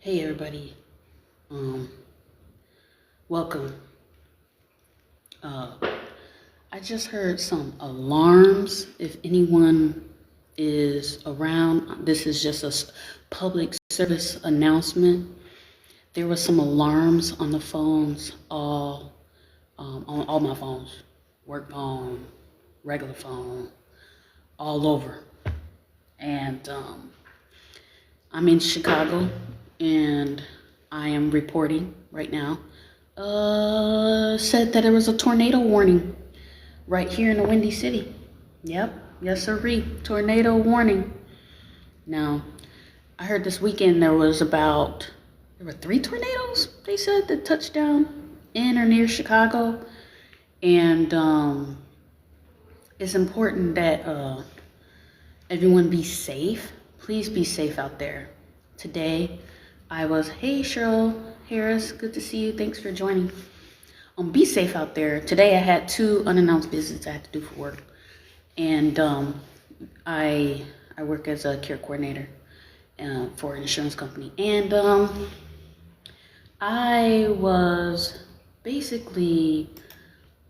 Hey everybody, um, welcome. Uh, I just heard some alarms. If anyone is around, this is just a public service announcement. There were some alarms on the phones, on all my phones, work phone, regular phone, all over. And I'm in Chicago, and I am reporting right now. Said that there was a tornado warning right here in the Windy City. Yep, yes sirree, tornado warning. Now, I heard this weekend there were 3 tornadoes, they said, that touched down in or near Chicago. And it's important that everyone be safe. Please be safe out there. Today, hey Cheryl Harris, good to see you. Thanks for joining. Be safe out there. Today I had 2 unannounced visits I had to do for work. And I work as a care coordinator for an insurance company. And I was basically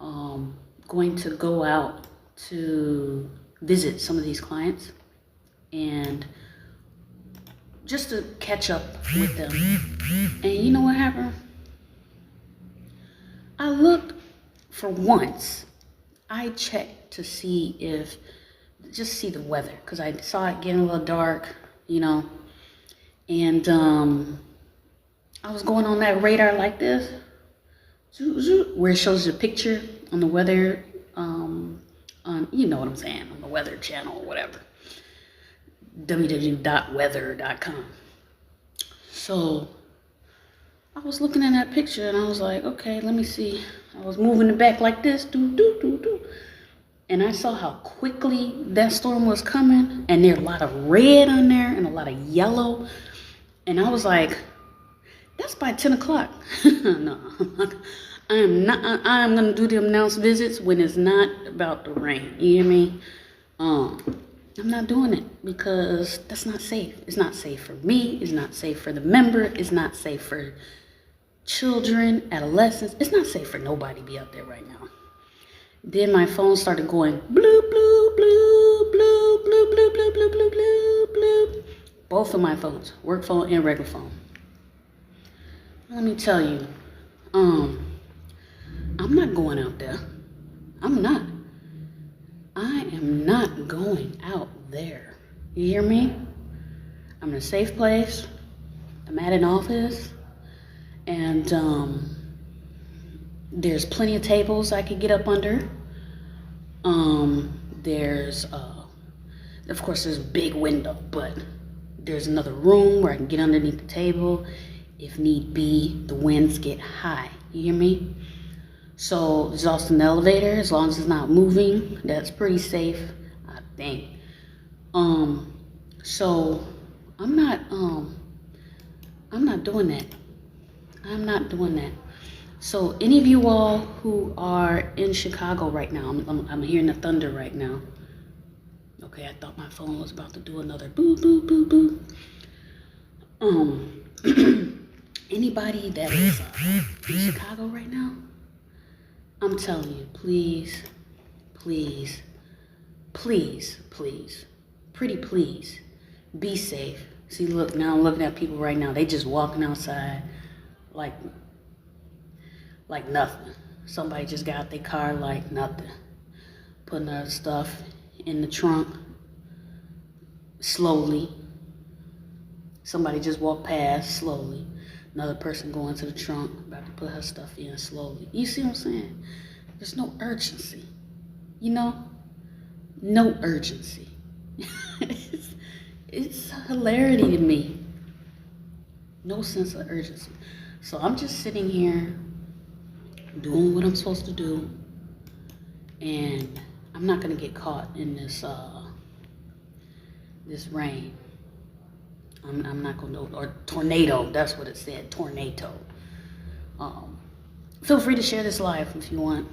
going to go out to visit some of these clients and just to catch up with them. And you know what happened? I looked for once. I checked to see the weather, because I saw it getting a little dark, and I was going on that radar like this, where it shows the picture on the weather, on, you know what I'm saying, on the weather channel or whatever, www.weather.com. So I was looking at that picture and I was like, okay, let me see. I was moving it back like this, and I saw how quickly that storm was coming, and there's a lot of red on there and a lot of yellow, and I was like, that's by 10 o'clock. No, I'm gonna do the announced visits when it's not about to rain. You hear me? I'm not doing it because that's not safe. It's not safe for me. It's not safe for the member. It's not safe for children, adolescents. It's not safe for nobody to be out there right now. Then my phone started going bloop, bloop, bloop, bloop, bloop, bloop, bloop, bloop, bloop, bloop, bloop. Both of my phones, work phone and regular phone. Let me tell you, I'm not going out there. I'm not. I am not going out there. You hear me? I'm in a safe place. I'm at an office. And there's plenty of tables I could get up under. Of course, there's a big window, but there's another room where I can get underneath the table. If need be, the winds get high. You hear me? So there's also an elevator, as long as it's not moving. That's pretty safe, I think. So I'm not doing that. I'm not doing that. So any of you all who are in Chicago right now, I'm hearing the thunder right now. Okay, I thought my phone was about to do another boo, boo, boo, boo. Anybody that is in Chicago right now, I'm telling you, please, please, please, please, pretty please, be safe. See, look, now I'm looking at people right now. They just walking outside like nothing. Somebody just got out their car like nothing. Putting their stuff in the trunk slowly. Somebody just walked past slowly. Another person going to the trunk, about to put her stuff in slowly. You see what I'm saying? There's no urgency. No urgency. it's hilarity to me. No sense of urgency. So I'm just sitting here doing what I'm supposed to do, and I'm not gonna get caught in this rain. I'm not gonna, or tornado, that's what it said, tornado. Feel free to share this live if you want.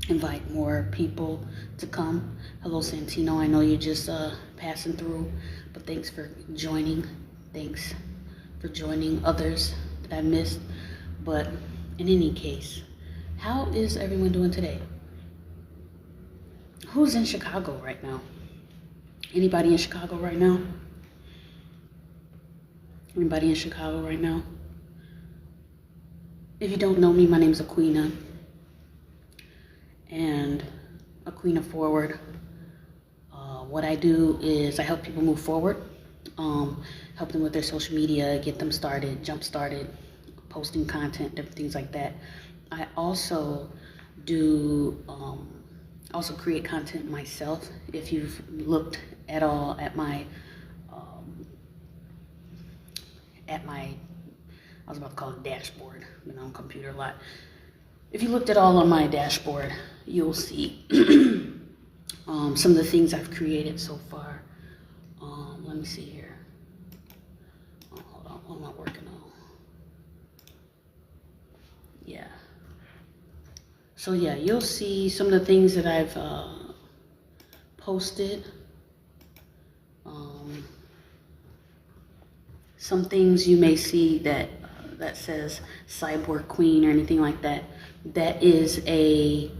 Invite more people to come. Hello Santino, I know you're just passing through, but thanks for joining. Thanks for joining others that I missed. But in any case, how is everyone doing today? Who's in Chicago right now? Anybody in Chicago right now? Anybody in Chicago right now? If you don't know me, my name is Aquina, and Aquina Forward. What I do is I help people move forward, help them with their social media, get them started, jump started, posting content, different things like that. I also do, also create content myself. If you've looked at all at my, I was about to call it dashboard, been on computer a lot. If you looked at all on my dashboard, you'll see some of the things I've created so far. Let me see here. Hold on, what am I working on? Yeah. So yeah, you'll see some of the things that I've posted. Some things you may see that that says Cyborg Queen or anything like that. That is a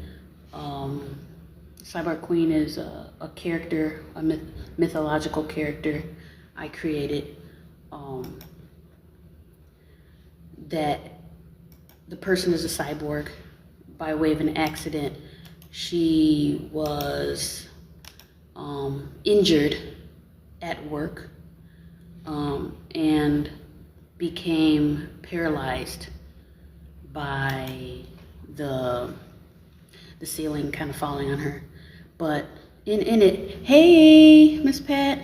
Cyborg Queen is a character, a mythological character I created. That the person is a cyborg by way of an accident. She was injured at work and became paralyzed by the ceiling kind of falling on her. But in it, hey, Miss Pat,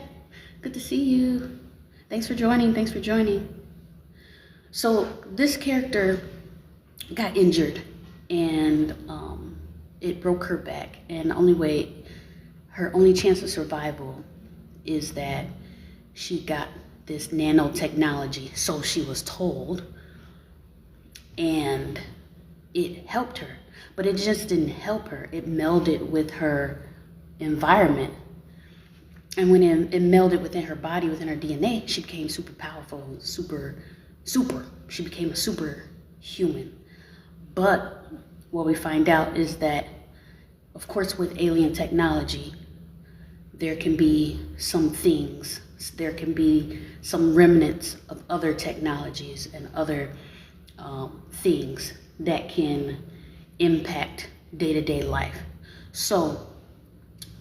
good to see you. Thanks for joining. So this character got injured, and it broke her back. And her only chance of survival is that she got this nanotechnology, so she was told, and it helped her. But it just didn't help her. It melded with her environment. And when it melded within her body, within her DNA, she became super powerful, super. She became a superhuman. But what we find out is that, of course, with alien technology, there can be some things, there can be some remnants of other technologies and other things that can impact day-to-day life. So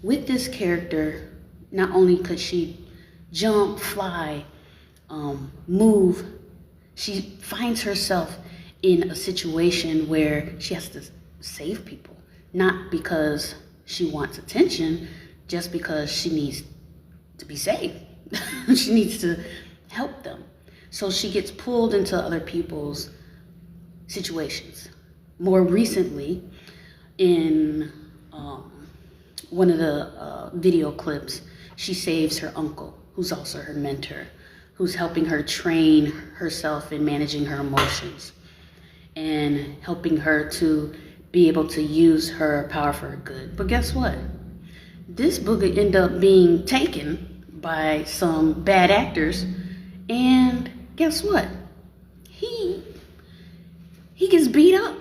with this character, not only could she jump, fly, move, she finds herself in a situation where she has to save people, not because she wants attention, just because she needs to be saved. She needs to help them. So she gets pulled into other people's situations. More recently, in one of the video clips, she saves her uncle, who's also her mentor, who's helping her train herself in managing her emotions and helping her to be able to use her power for her good. But guess what? This booger ended up being taken by some bad actors, and guess what? He gets beat up,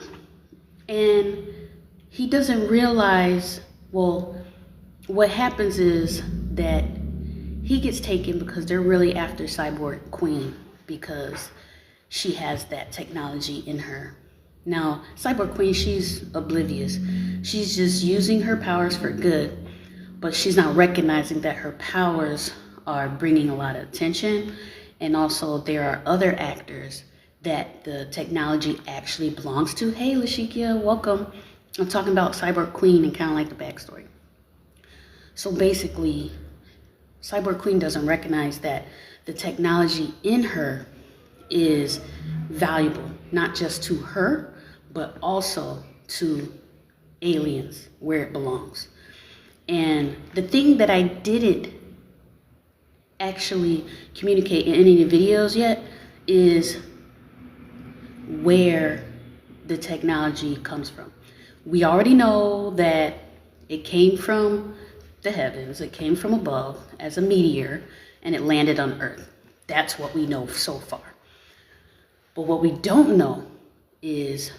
and he doesn't realize, well, what happens is that he gets taken because they're really after Cyborg Queen, because she has that technology in her. Now, Cyborg Queen, she's oblivious. She's just using her powers for good, but she's not recognizing that her powers are bringing a lot of attention, and also there are other actors that the technology actually belongs to. Hey, Lashikia, welcome. I'm talking about Cyborg Queen and kind of like the backstory. So basically, Cyborg Queen doesn't recognize that the technology in her is valuable, not just to her, but also to aliens, where it belongs. And the thing that I didn't actually communicate in any of the videos yet is where the technology comes from. We already know that it came from the heavens, it came from above as a meteor, and it landed on Earth. That's what we know so far. But what we don't know is,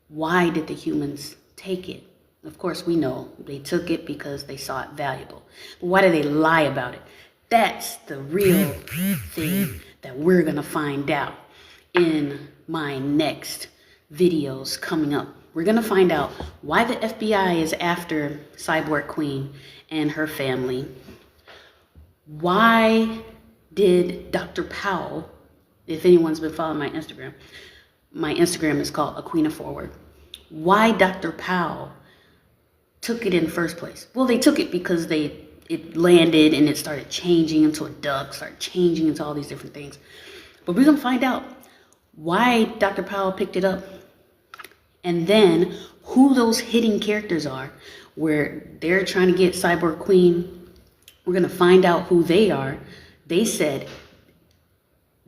why did the humans take it? Of course, we know they took it because they saw it valuable. But why did they lie about it? That's the real thing that we're going to find out in my next videos coming up. We're going to find out why the FBI is after Cyborg Queen and her family. Why did Dr. Powell, if anyone's been following my Instagram is called A Queen of Forward. Why Dr. Powell took it in the first place? Well, they took it because it landed and it started changing into a duck, started changing into all these different things. But we're going to find out why Dr. Powell picked it up, and then who those hidden characters are where they're trying to get Cyborg Queen. We're going to find out who they are. They said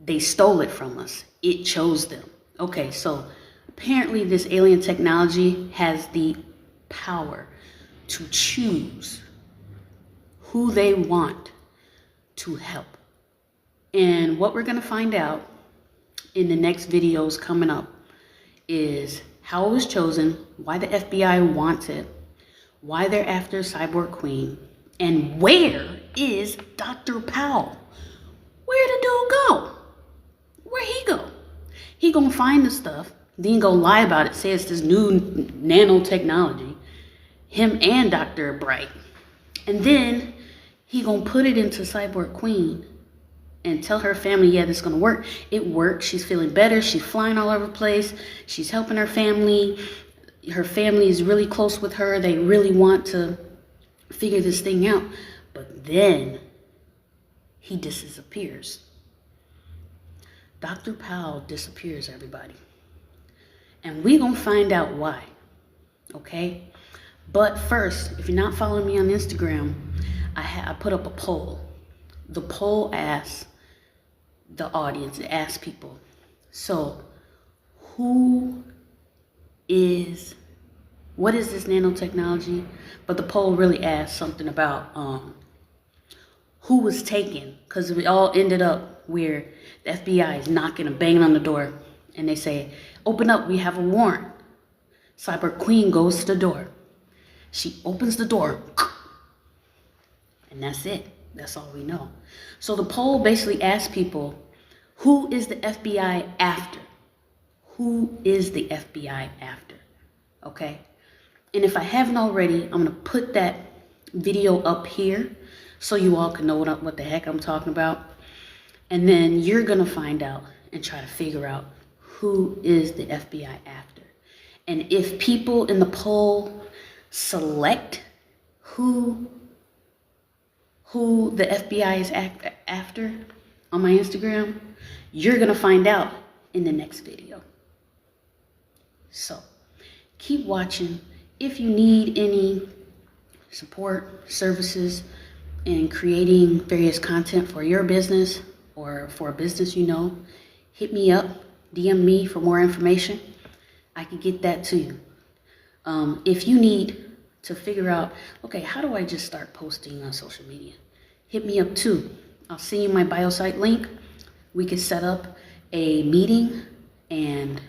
they stole it from us. It chose them. Okay, so apparently this alien technology has the power to choose who they want to help. And what we're going to find out in the next videos coming up is how it was chosen, why the FBI wants it, why they're after Cyborg Queen, and where is Dr. Powell? Where the dude go? Where he go? He gonna find the stuff, then go lie about it, say it's this new nanotechnology, him and Dr. Bright, and then he gonna put it into Cyborg Queen and tell her family, yeah, this is gonna work. It worked. She's feeling better. She's flying all over the place. She's helping her family. Her family is really close with her. They really want to figure this thing out. But then he disappears. Dr. Powell disappears, everybody. And we're gonna find out why. Okay? But first, if you're not following me on Instagram, I put up a poll. The poll asks the audience, it asks people, so what is this nanotechnology? But the poll really asked something about who was taken, because we all ended up where the FBI is knocking and banging on the door, and they say, open up, we have a warrant. Cyborg Queen goes to the door. She opens the door, and that's it. That's all we know. So the poll basically asked people, who is the FBI after? Who is the FBI after? Okay? And if I haven't already, I'm going to put that video up here so you all can know what the heck I'm talking about. And then you're going to find out and try to figure out who is the FBI after. And if people in the poll select who the FBI is after on my Instagram, you're going to find out in the next video. So keep watching. If you need any support, services, in creating various content for your business or for a business you know, hit me up, DM me for more information. I can get that to you. If you need to figure out, okay, how do I just start posting on social media? Hit me up too. I'll send you my bio site link. We could set up a meeting and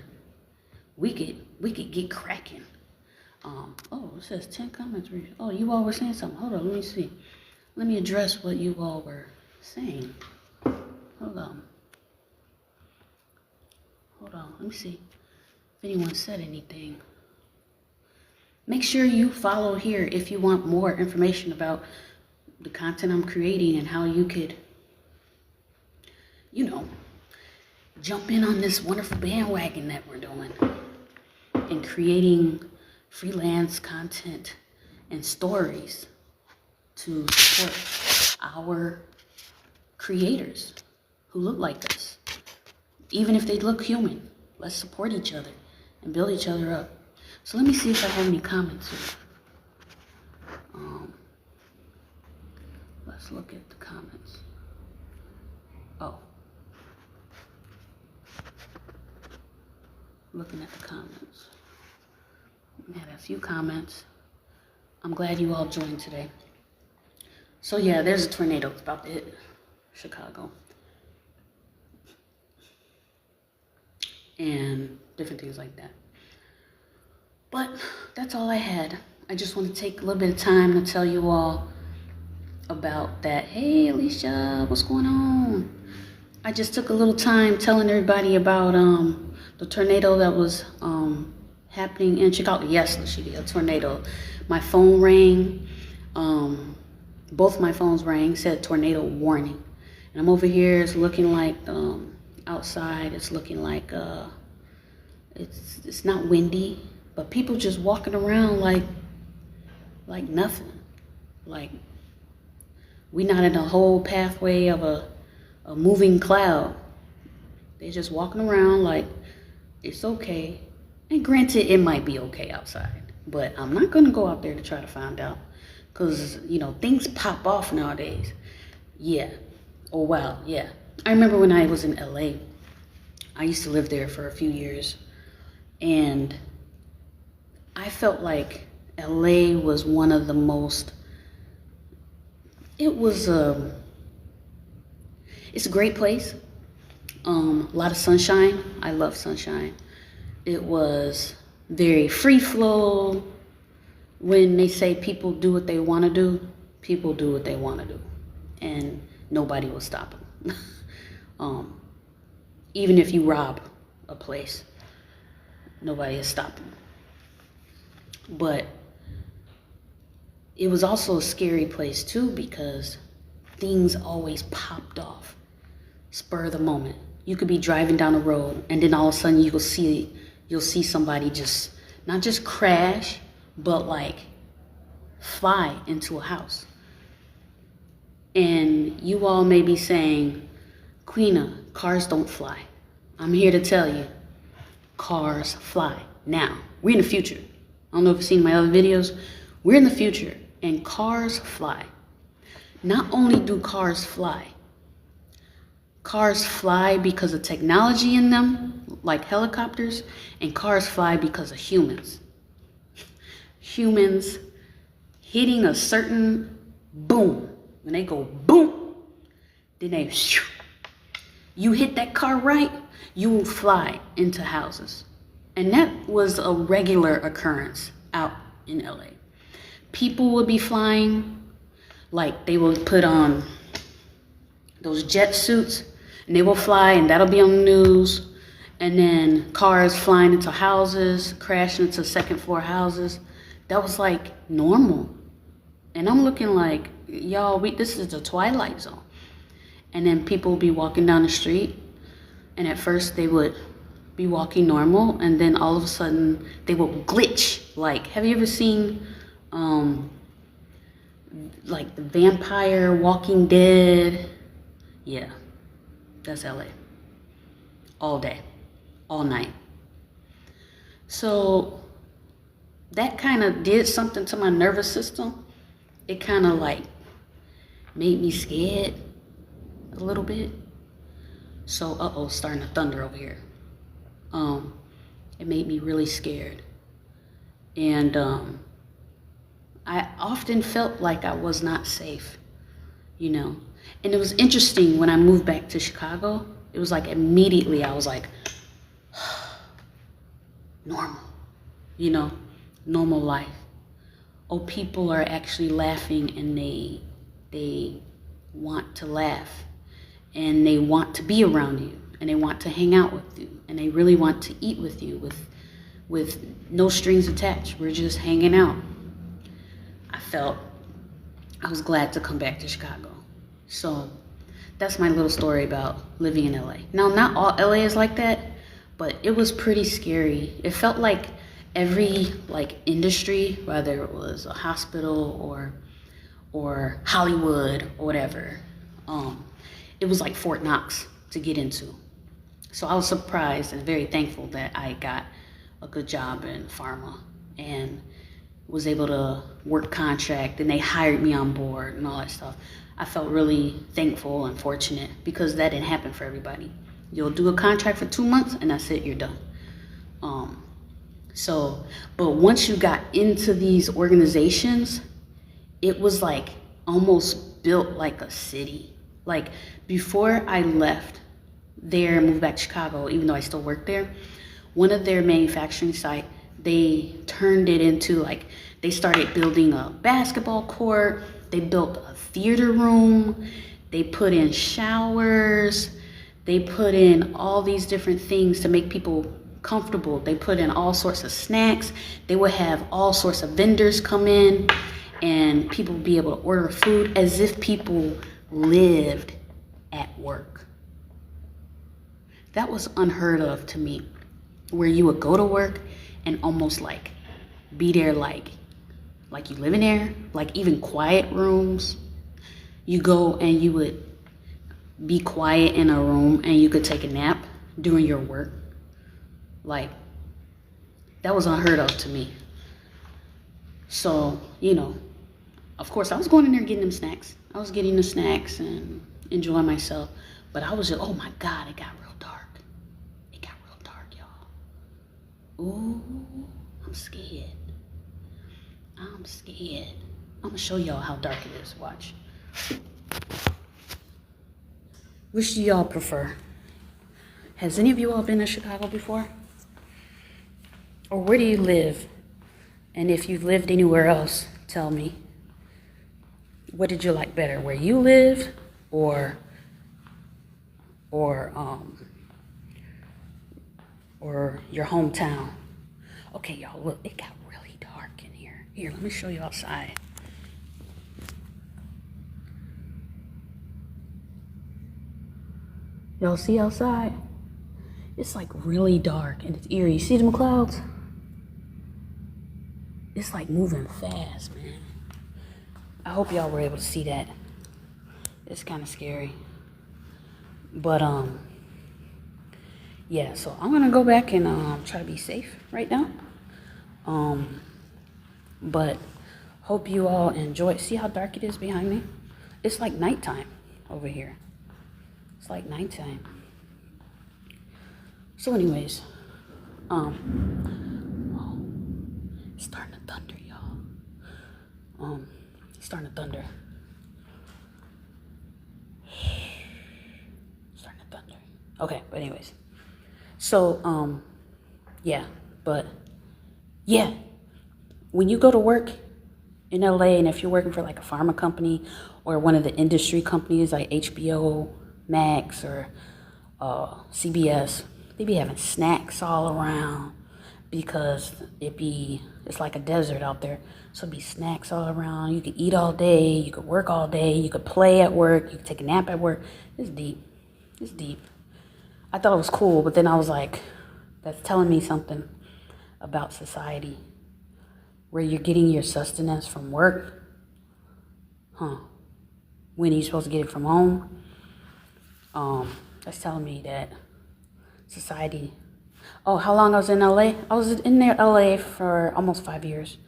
we could get cracking. Oh, it says 10 comments. Oh, you all were saying something. Hold on, let me see. Let me address what you all were saying. Hold on, let me see if anyone said anything. Make sure you follow here if you want more information about the content I'm creating and how you could, jump in on this wonderful bandwagon that we're doing and creating freelance content and stories to support our creators who look like us. Even if they look human, let's support each other and build each other up. So let me see if I have any comments here. Let's look at the comments. Oh. Looking at the comments. We had a few comments. I'm glad you all joined today. So yeah, there's a tornado. It's about to hit Chicago. and different things like that. But that's all I had. I just want to take a little bit of time to tell you all about that. Hey, Alicia, what's going on? I just took a little time telling everybody about the tornado that was happening in Chicago. Yes, a tornado. My phone rang. Both my phones rang, said tornado warning. And I'm over here, it's looking like outside, it's looking like it's not windy, but people just walking around like nothing. Like we not in a whole pathway of a moving cloud. They're just walking around like it's okay. And granted, it might be okay outside, but I'm not gonna go out there to try to find out. Because, things pop off nowadays. Yeah. Oh, wow. Yeah. I remember when I was in LA, I used to live there for a few years. And I felt like LA was one of the most, it's a great place. A lot of sunshine. I love sunshine. It was very free flow. When they say people do what they want to do, people do what they want to do. And nobody will stop them. Even if you rob a place, nobody is stopping. But it was also a scary place too, because things always popped off, spur of the moment. You could be driving down the road, and then all of a sudden you'll see somebody just not just crash, but like fly into a house. And you all may be saying, Queena, cars don't fly. I'm here to tell you, cars fly. Now, we're in the future. I don't know if you've seen my other videos. We're in the future, and cars fly. Not only do cars fly because of technology in them, like helicopters, and cars fly because of humans. Humans hitting a certain boom. When they go boom, then they, you hit that car right, you will fly into houses. And that was a regular occurrence out in LA. People would be flying, like they would put on those jet suits, and they will fly, and that'll be on the news. And then cars flying into houses, crashing into second floor houses. That was like normal. And I'm looking like, y'all, this is the Twilight Zone. And then people would be walking down the street, and at first they would be walking normal, and then all of a sudden they would glitch. Like, have you ever seen like the vampire Walking Dead? Yeah, that's LA. All day, all night. So that kind of did something to my nervous system. It kind of like made me scared a little bit. So, starting to thunder over here. It made me really scared. And I often felt like I was not safe, And it was interesting when I moved back to Chicago. It was like immediately I was like, normal, normal life. Oh, people are actually laughing, and they want to laugh, and they want to be around you, and they want to hang out with you, and they really want to eat with you with no strings attached. We're just hanging out. I was glad to come back to Chicago. So that's my little story about living in LA. Now, not all LA is like that, but it was pretty scary. It felt like every industry, whether it was a hospital or Hollywood or whatever, it was like Fort Knox to get into. So I was surprised and very thankful that I got a good job in pharma and was able to work contract, and they hired me on board and all that stuff. I felt really thankful and fortunate, because that didn't happen for everybody. You'll do a contract for 2 months and that's it, you're done. But once you got into these organizations, it was like almost built like a city. Like before I left there, moved back to Chicago, even though I still work there. One of their manufacturing site, they turned it into like, they started building a basketball court. They built a theater room. They put in showers. They put in all these different things to make people comfortable. They put in all sorts of snacks. They would have all sorts of vendors come in and people would be able to order food as if people lived at work. That was unheard of to me, where you would go to work and almost like be there like you live in there, like even quiet rooms. You go and you would be quiet in a room and you could take a nap during your work. Like, that was unheard of to me. So, of course I was going in there getting them snacks. I was getting the snacks and enjoying myself. But I was just, oh my God, it got real dark. It got real dark, y'all. Ooh, I'm scared. I'm scared. I'm gonna show y'all how dark it is. Watch. Which do y'all prefer? Has any of you all been to Chicago before? Or where do you live? And if you've lived anywhere else, tell me. What did you like better? Where you live or your hometown? Okay, y'all, look, it got really dark in here. Here, let me show you outside. Y'all see outside? It's like really dark and it's eerie. You see them clouds? It's like moving fast, man. I hope y'all were able to see that. It's kind of scary. But, yeah, so I'm going to go back and try to be safe right now. But hope you all enjoy it. See how dark it is behind me? It's like nighttime over here. It's like nighttime. So anyways, it's starting to thunder, y'all. It's starting to thunder. Starting to thunder. Okay, but anyways. So, yeah, when you go to work in LA, and if you're working for like a pharma company or one of the industry companies like HBO Max or CBS, they be having snacks all around because it's like a desert out there. So it'd be snacks all around. You could eat all day, you could work all day, you could play at work, you could take a nap at work. It's deep. It's deep. I thought it was cool, but then I was like, that's telling me something about society. Where you're getting your sustenance from work? When are you supposed to get it from home? That's telling me that society. Oh, how long I was in LA? I was in there LA for almost 5 years.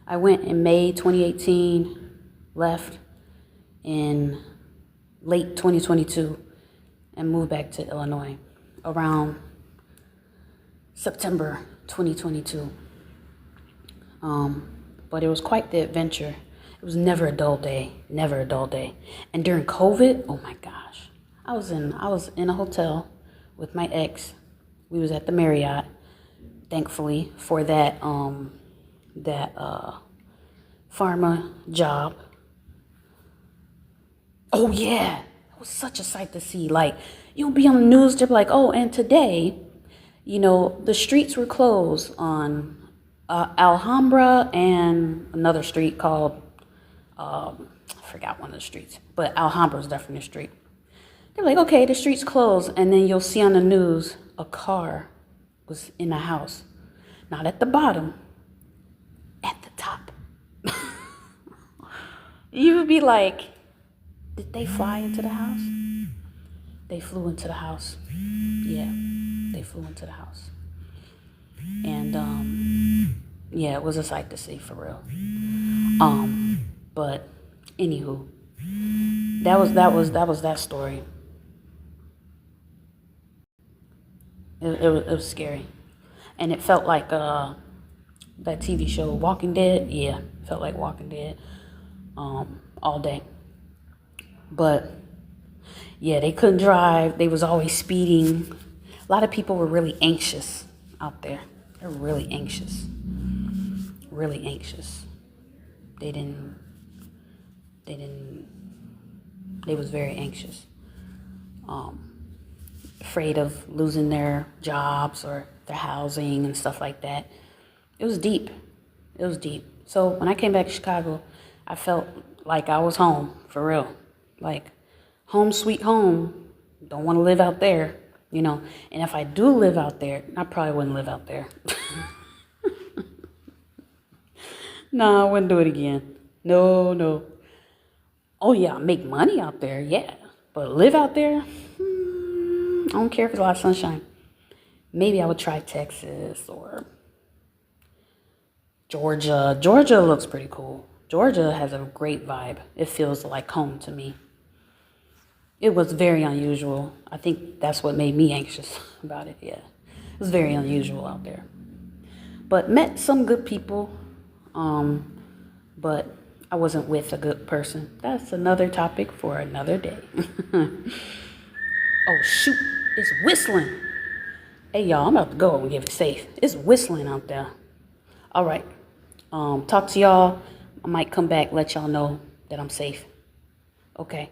I went in May 2018, left in late 2022, and moved back to Illinois around September 2022. But it was quite the adventure. It was never a dull day, never a dull day. And during COVID, oh my gosh, I was in a hotel with my ex. We was at the Marriott, thankfully, for that pharma job. Oh yeah, it was such a sight to see. Like, you'll be on the news, they're like, oh, and today, the streets were closed on Alhambra and another street called, I forgot one of the streets, but Alhambra is definitely a street. They're like, okay, the street's closed, and then you'll see on the news a car was in a house. Not at the bottom, at the top. You would be like, did they fly into the house? They flew into the house. Yeah, they flew into the house. And yeah, it was a sight to see, for real. But anywho, that was that story. It was scary, and it felt like that TV show Walking Dead. Yeah, felt like Walking Dead all day. But Yeah, they couldn't drive. They was always speeding. A lot of people were really anxious out there. They're really anxious. Really anxious. They didn't, they was very anxious. Afraid of losing their jobs or their housing and stuff like that. It was deep. It was deep. So when I came back to Chicago, I felt like I was home, for real. Like, home sweet home. Don't want to live out there, you know. And if I do live out there, I probably wouldn't live out there. No, I wouldn't do it again. No. Oh yeah, make money out there, yeah. But live out there, I don't care if it's a lot of sunshine. Maybe I would try Texas or Georgia. Georgia looks pretty cool. Georgia has a great vibe. It feels like home to me. It was very unusual. I think that's what made me anxious about it, yeah. It was very unusual out there. But met some good people, but I wasn't with a good person. That's another topic for another day. Oh, shoot. It's whistling. Hey, y'all, I'm about to go and get it safe. It's whistling out there. All right. Talk to y'all. I might come back, let y'all know that I'm safe. Okay.